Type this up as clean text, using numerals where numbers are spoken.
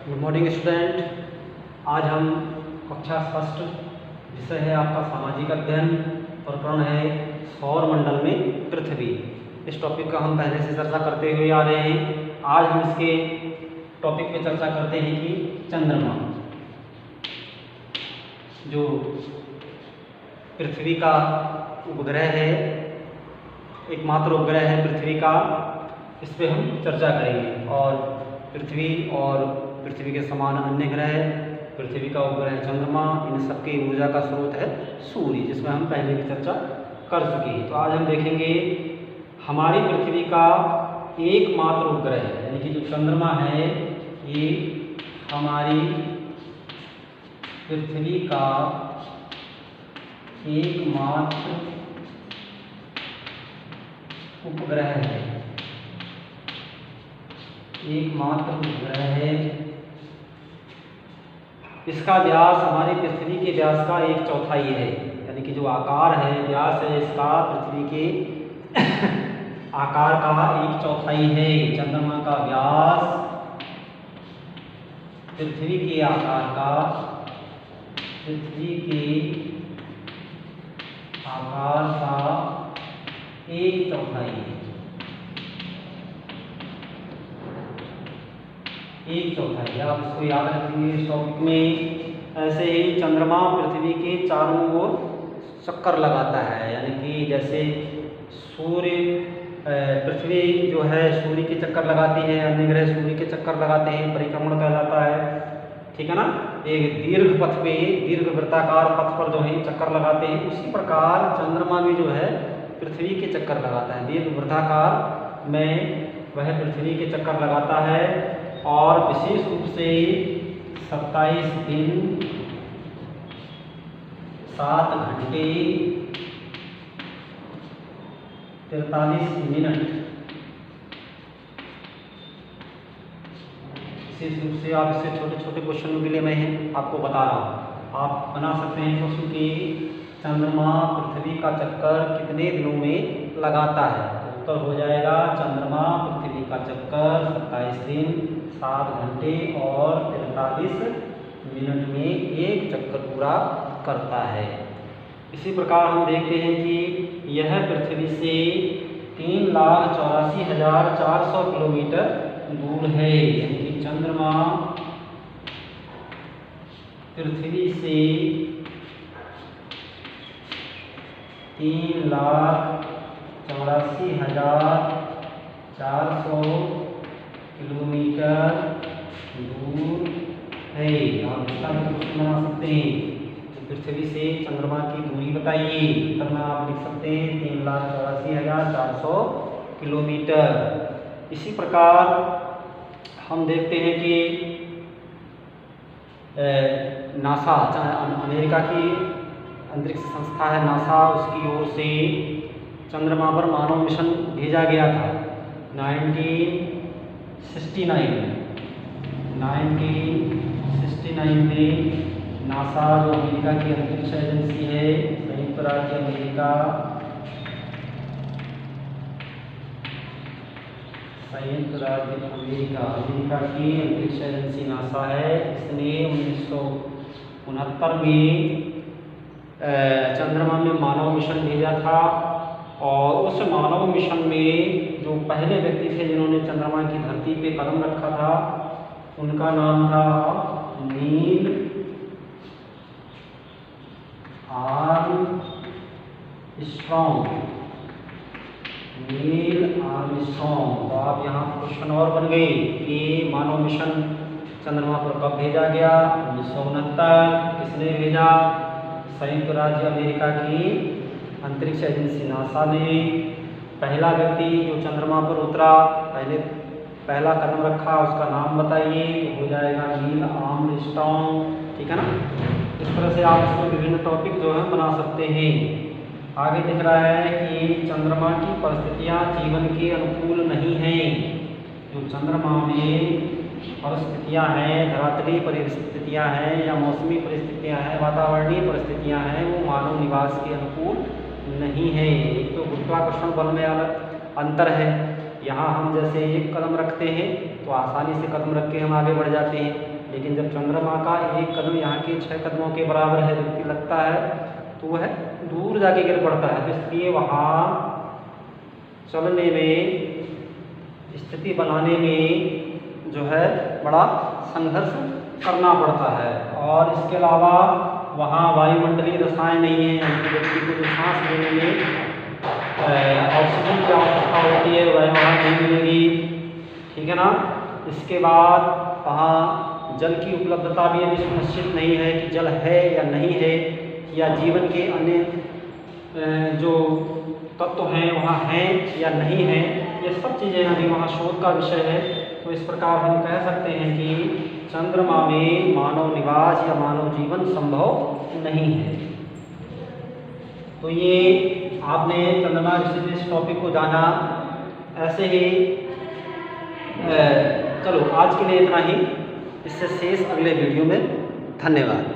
Good morning student. आज हम कक्षा फर्स्ट विषय है आपका सामाजिक अध्ययन, प्रकरण है सौर मंडल में पृथ्वी। इस टॉपिक का हम पहले से चर्चा करते हुए आ रहे हैं। आज हम इसके टॉपिक पे चर्चा करते हैं कि चंद्रमा जो पृथ्वी का उपग्रह है, एकमात्र उपग्रह है पृथ्वी का, इस पे हम चर्चा करेंगे। और पृथ्वी के समान अन्य ग्रह, पृथ्वी का उपग्रह चंद्रमा, इन सबकी ऊर्जा का स्रोत है सूर्य, जिसमें हम पहले भी चर्चा कर चुके हैं। तो आज हम देखेंगे हमारी पृथ्वी का एकमात्र उपग्रह, यानी कि जो चंद्रमा है, ये हमारी पृथ्वी का एकमात्र उपग्रह है, एकमात्र उपग्रह है। इसका व्यास हमारी पृथ्वी के व्यास का 1/4 है, यानी कि जो आकार है, व्यास है इसका पृथ्वी के आकार का 1/4 है। चंद्रमा का व्यास पृथ्वी के आकार का 1/4 है। 1/4 आप इसको याद रखेंगे इस टॉपिक में। ऐसे ही चंद्रमा पृथ्वी के चारों ओर चक्कर लगाता है, यानी कि जैसे पृथ्वी जो है सूर्य के चक्कर लगाती है, अन्य ग्रह सूर्य के चक्कर लगाते हैं, परिक्रमण कहलाता है, ठीक है ना। एक दीर्घ पथ पे, दीर्घ वृत्ताकार पथ पर जो है चक्कर लगाते हैं, उसी प्रकार चंद्रमा भी जो है पृथ्वी के चक्कर लगाता है। दीर्घ वृत्ताकार में वह पृथ्वी के चक्कर लगाता है और विशेष रूप से 27 दिन 7 घंटे 43 मिनट, विशेष रूप से आप इससे छोटे छोटे क्वेश्चनों के लिए मैं आपको बता रहा हूँ। आप बना सकते हैं क्वेश्चन कि चंद्रमा पृथ्वी का चक्कर कितने दिनों में लगाता है। उत्तर हो जाएगा चंद्रमा पृथ्वी का चक्कर 27 दिन 7 घंटे और 43 मिनट में एक चक्कर पूरा करता है। इसी प्रकार हम देखते हैं कि यह पृथ्वी से 3,84,400 किलोमीटर दूर है, यानी कि चंद्रमा पृथ्वी से 3,84,400 किलोमीटर दूर है। आप इसका भी क्वेश्चन बना सकते हैं, तो पृथ्वी से चंद्रमा की दूरी बताइए। उत्तर में आप लिख सकते हैं 3,84,400 किलोमीटर। इसी प्रकार हम देखते हैं कि नासा, अमेरिका की अंतरिक्ष संस्था है नासा, उसकी ओर से चंद्रमा पर मानव मिशन भेजा गया था 1969 में। नासा जो अमेरिका की अंतरिक्ष एजेंसी है, संयुक्त राज्य अमेरिका की अंतरिक्ष एजेंसी नासा है, इसने 1969 में चंद्रमा में मानव मिशन भेजा था। और उस मानव मिशन में जो पहले व्यक्ति थे जिन्होंने चंद्रमा की धरती पे कदम रखा था, उनका नाम था नील आर्मस्ट्रॉन्ग। तो आप यहाँ क्वेश्चन और बन गए कि मानव मिशन चंद्रमा पर कब भेजा गया? 1969। किसने भेजा? संयुक्त राज्य अमेरिका की अंतरिक्ष एजेंसी नासा ने। पहला व्यक्ति जो चंद्रमा पर उतरा, पहला कदम रखा, उसका नाम बताइए, तो हो जाएगा नील आर्मस्ट्रॉन्ग, ठीक है ना। इस तरह से आप इसमें विभिन्न टॉपिक जो है बना सकते हैं। आगे दिख रहा है कि चंद्रमा की परिस्थितियाँ जीवन के अनुकूल नहीं हैं। जो चंद्रमा में परिस्थितियाँ हैं, धरातलीय परिस्थितियाँ हैं या मौसमी परिस्थितियाँ हैं, वातावरणीय परिस्थितियाँ हैं, वो मानव निवास के अनुकूल नहीं है। एक तो गुरुत्वाकर्षण बल में अंतर है, यहाँ हम जैसे एक कदम रखते हैं तो आसानी से कदम रख के हम आगे बढ़ जाते हैं, लेकिन जब चंद्रमा का एक कदम यहाँ के 6 कदमों के बराबर है व्यक्ति लगता है तो वह दूर जाके गिर पड़ता है। तो इसलिए वहाँ चलने में, स्थिति बनाने में जो है बड़ा संघर्ष करना पड़ता है। और इसके अलावा वहाँ वायुमंडलीय रसायन नहीं है, यानी व्यक्ति को जो सांस लेने में ऑक्सीजन की आवश्यकता होती है वह वहाँ नहीं मिलेगी, ठीक है ना। इसके बाद वहाँ जल की उपलब्धता भी अभी सुनिश्चित नहीं है कि जल है या नहीं है, या जीवन के अन्य जो तत्व हैं वहाँ हैं या नहीं हैं, ये सब चीज़ें अभी वहाँ शोध का विषय है। तो इस प्रकार हम कह सकते हैं कि चंद्रमा में मानव निवास या मानव जीवन संभव नहीं है। तो ये आपने चंद्रमा से इस टॉपिक को जाना। ऐसे ही चलो आज के लिए इतना ही, इससे शेष अगले वीडियो में। धन्यवाद।